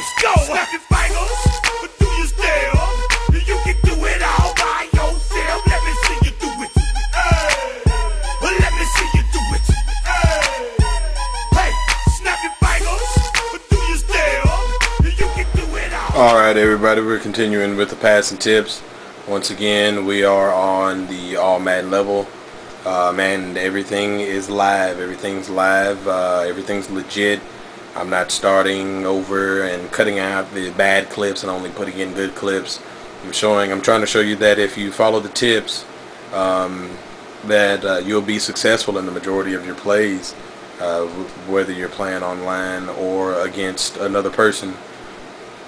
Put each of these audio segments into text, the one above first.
Let's go. Snap your fingers, but do you still? You can do it all by yourself. Let me see you do it. Hey. Let me see you do it. Hey. Hey, snap your fingers, but do you still? You can do it all. Alright everybody, we're continuing with the passing tips. Once again, we are on the All Madden level. Man, everything is live. Everything's live. Everything's legit. I'm not starting over and cutting out the bad clips and only putting in good clips. I'm trying to show you that if you follow the tips, that you'll be successful in the majority of your plays, whether you're playing online or against another person.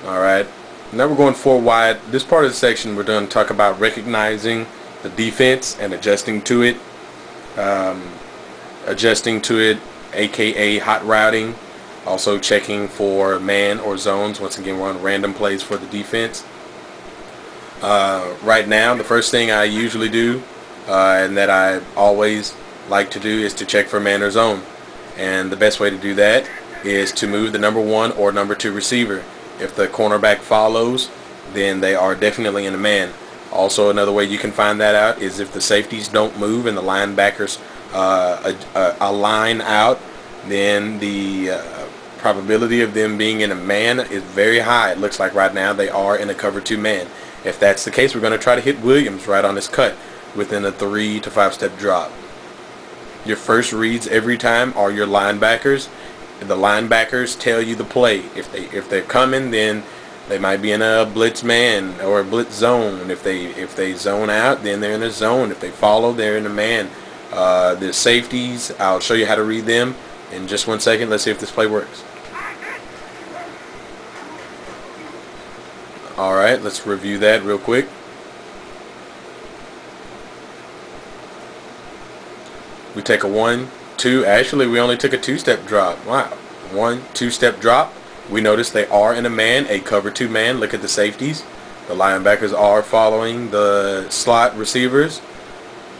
Alright, now we're going 4 wide. This part of the section we're going to talk about recognizing the defense and adjusting to it. Aka hot routing. Also checking for man or zones. Once again, we're on random plays for the defense. Right now, the first thing I usually do, and that I always like to do, is to check for man or zone. And the best way to do that is to move the number 1 or number 2 receiver. If the cornerback follows, then they are definitely in a man. Also, another way you can find that out is if the safeties don't move and the linebackers align out, then the probability of them being in a man is very high. It looks like right now they are in a cover 2 man. If that's the case, we're going to try to hit Williams right on his cut within a 3 to 5 step drop. Your first reads every time are your linebackers. The linebackers tell you the play. If they're coming, then they might be in a blitz man or a blitz zone. If they zone out, then they're in a zone. If they follow, they're in a man. The safeties, I'll show you how to read them in just 1 second. Let's see if this play works. Alright, let's review that real quick. We take a 1, 2. Actually, we only took a 2-step drop. Wow. 1, 2-step drop. We notice they are in a man, a cover 2 man. Look at the safeties. The linebackers are following the slot receivers.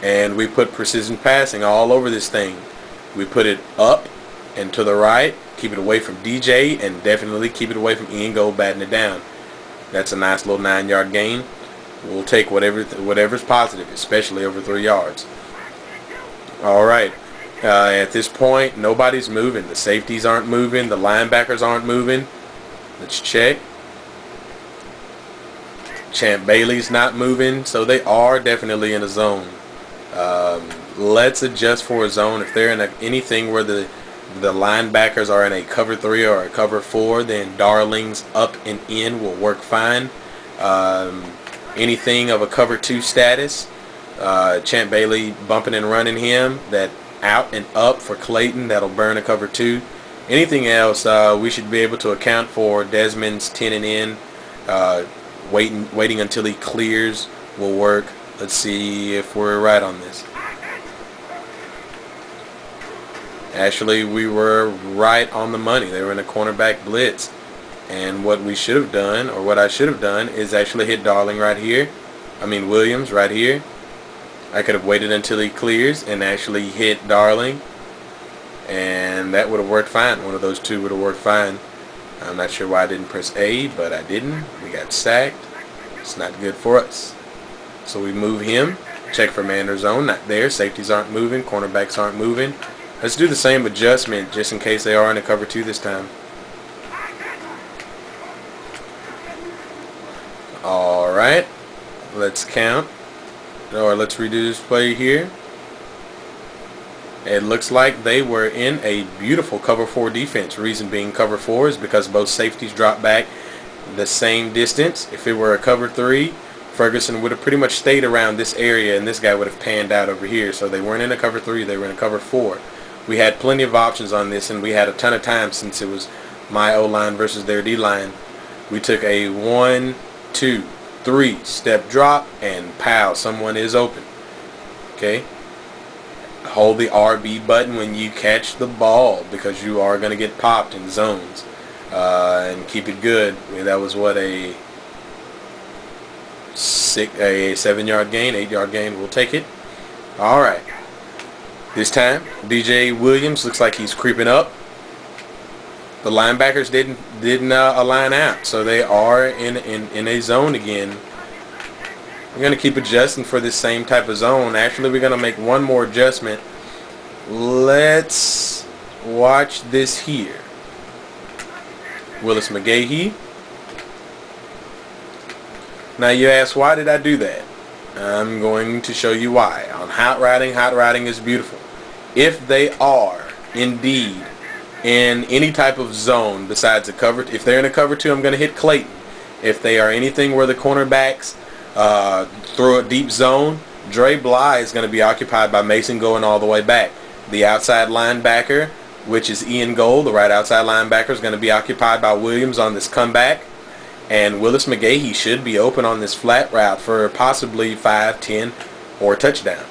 And we put precision passing all over this thing. We put it up and to the right. Keep it away from DJ, and definitely keep it away from Ian Gold batting it down. That's a nice little 9-yard gain. We'll take whatever's positive, especially over 3 yards. Alright. At this point, nobody's moving. The safeties aren't moving. The linebackers aren't moving. Let's check. Champ Bailey's not moving, so they are definitely in a zone. Let's adjust for a zone. If they're in anything where the linebackers are in a cover 3 or a cover 4, then Darling's up and in will work fine. Anything of a cover 2 status, Champ Bailey bumping and running him, that out and up for Clayton, that'll burn a cover 2. Anything else, we should be able to account for. Desmond's 10 and in, waiting until he clears will work. Let's see if we're right on this. Actually, we were right on the money. They were in a cornerback blitz. And what we should have done, or what I should have done, is actually hit Darling right here. Williams right here. I could have waited until he clears and actually hit Darling, and that would have worked fine. One of those two would have worked fine. I'm not sure why I didn't press A, but I didn't. We got sacked. It's not good for us. So we move him. Check for man or zone. Not there. Safeties aren't moving. Cornerbacks aren't moving. Let's do the same adjustment just in case they are in a cover 2 this time. Alright. Let's count. Or let's redo this play here. It looks like they were in a beautiful cover 4 defense. Reason being cover 4 is because both safeties dropped back the same distance. If it were a cover 3, Ferguson would have pretty much stayed around this area and this guy would have panned out over here. So they weren't in a cover 3, they were in a cover 4. We had plenty of options on this, and we had a ton of time since it was my O-line versus their D-line. We took a 1, 2, 3 step drop, and pow, someone is open. Okay, hold the RB button when you catch the ball, because you are going to get popped in zones, and keep it good. That was what, a 7-yard gain, 8-yard gain. We'll take it. Alright, this time DJ Williams looks like he's creeping up. The linebackers didn't align out, so they are in a zone again. We're going to keep adjusting for this same type of zone. Actually, we're going to make one more adjustment. Let's watch this here. Willis McGahee. Now you ask, why did I do that? I'm going to show you why. On hot riding is beautiful. If they are indeed in any type of zone besides a cover, if they're in a cover 2, I'm going to hit Clayton. If they are anything where the cornerbacks throw a deep zone, Dre Bly is going to be occupied by Mason going all the way back. The outside linebacker, which is Ian Gold, the right outside linebacker, is going to be occupied by Williams on this comeback. And Willis McGahee should be open on this flat route for possibly 5, 10, or a touchdown.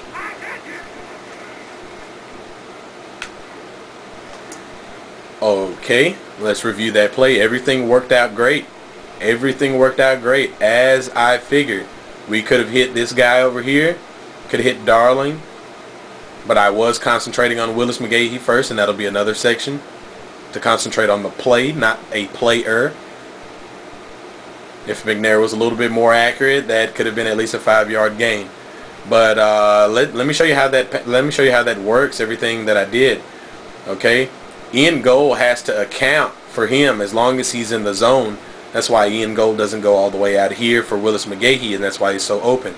Okay, let's review that play. Everything worked out great. Everything worked out great as I figured. We could have hit this guy over here, could have hit Darling, but I was concentrating on Willis McGahee first, and that'll be another section to concentrate on the play, not a player. If McNair was a little bit more accurate, that could have been at least a 5-yard gain. But let me show you how that works. Everything that I did. Okay, Ian Gold has to account for him as long as he's in the zone. That's why Ian Gold doesn't go all the way out here for Willis McGahee, and that's why he's so open.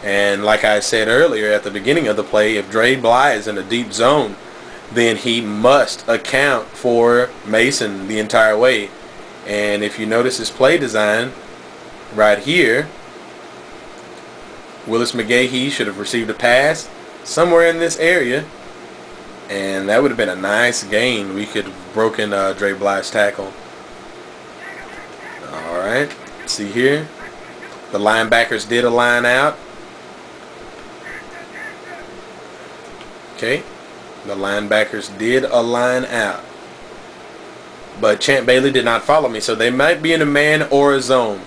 And like I said earlier at the beginning of the play, if Dre Bly is in a deep zone, then he must account for Mason the entire way. And if you notice his play design right here, Willis McGahee should have received a pass somewhere in this area, and that would have been a nice gain. We could have broken Dre Bly's tackle. Alright, see here, the linebackers did align out. Okay, the linebackers did align out, but Champ Bailey did not follow me, so they might be in a man or a zone.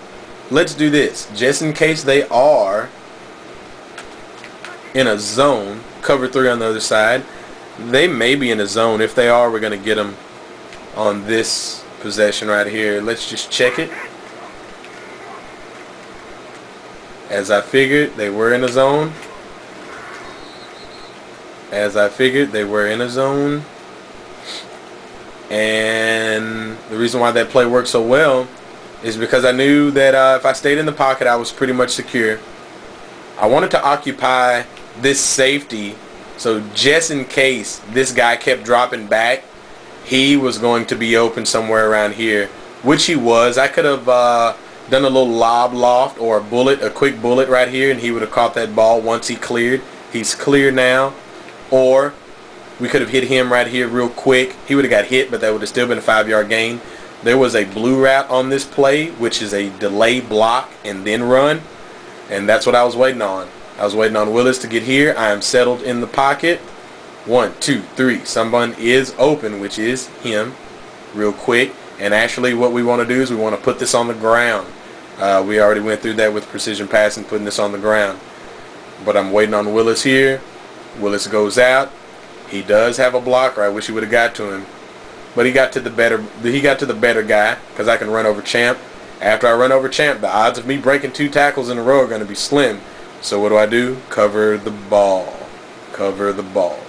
Let's do this, just in case they are in a zone, cover 3 on the other side. They may be in a zone. If they are, we're going to get them on this possession right here. Let's just check it. As I figured, they were in a zone. As I figured, they were in a zone. And the reason why that play worked so well is because I knew that if I stayed in the pocket, I was pretty much secure. I wanted to occupy this safety, so just in case this guy kept dropping back, he was going to be open somewhere around here, which he was. I could have done a little lob loft or a quick bullet right here, and he would have caught that ball once he cleared. He's clear now. Or we could have hit him right here real quick. He would have got hit, but that would have still been a 5-yard gain. There was a blue route on this play, which is a delay block and then run, and that's what I was waiting on. I was waiting on Willis to get here. I am settled in the pocket. 1, 2, 3. Someone is open, which is him, real quick. And actually what we want to do is we want to put this on the ground. We already went through that with precision passing, putting this on the ground. But I'm waiting on Willis here. Willis goes out. He does have a blocker. I wish he would have got to him, but he got to the better guy, because I can run over Champ. After I run over Champ, the odds of me breaking 2 tackles in a row are going to be slim. So what do? Cover the ball. Cover the ball.